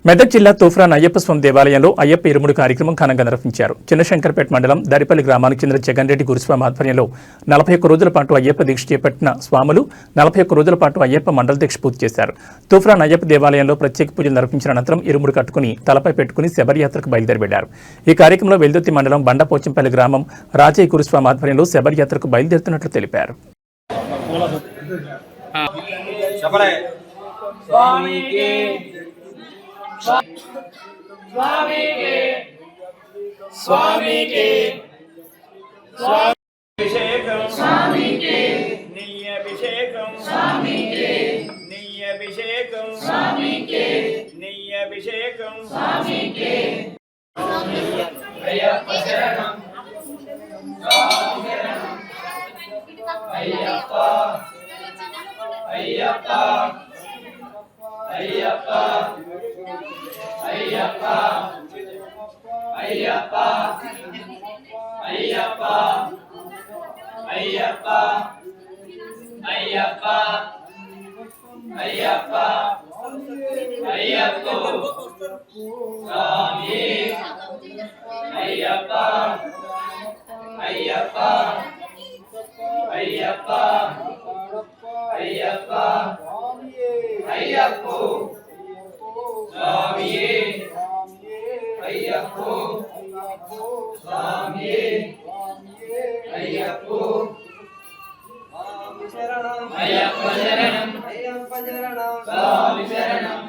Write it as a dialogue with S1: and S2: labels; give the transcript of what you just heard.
S1: మెదక్ జిల్లా తూఫ్రాన్ అయ్యప్ప స్వామి దేవాలయంలో అయ్యప్ప ఇరుముడు కార్యక్రమం ఘనంగా నిర్వహించారు. చిన్నశంకర్పేట మండలం దరిపల్లి గ్రామానికి చెందిన జగన్ రెడ్డి గురుస్వామి ఆధ్వర్యంలో 41 రోజుల పాటు అయ్యప్ప దీక్ష చేపట్టిన స్వాములు 41 రోజుల పాటు అయ్యప్ప మండల దీక్ష పూర్తి చేశారు. తూఫ్రాన్ అయ్యప్ప దేవాలయంలో ప్రత్యేక పూజలు నిర్వహించిన అనంతరం ఇరుముడు కట్టుకుని తలపై పెట్టుకుని శబరియాత్రకు బయలుదేరి వెళ్లారు. ఈ కార్యక్రమంలో వెల్దుర్తి మండలం బండపోచంపల్లి గ్రామం రాజయ్య గురుస్వామి ఆధ్వర్యంలో శబరియాత్రకు బయలుదేరుతున్నట్లు తెలిపారు.
S2: स्वामी के अभिषेकम स्वामी के निय अभिषेकम स्वामी के निय अभिषेकम स्वामी के निय अभिषेकम स्वामी के अय्यप्प शरणम अय्यप्प अय्यप्प अय्यप्प अय्यप्प अय्यप्पा अय्यप्पा अय्यप्पा अय्यप्पा अय्यप्पा अय्यप्पो स्वामी अय्यप्पा अय्यप्पा अय्यप्पा अय्यप्पा अय्यप्पो स्वामी अय्यप्पो स्वामी अय्यप्पो अय्यप्प शरणं स्वामी शरणं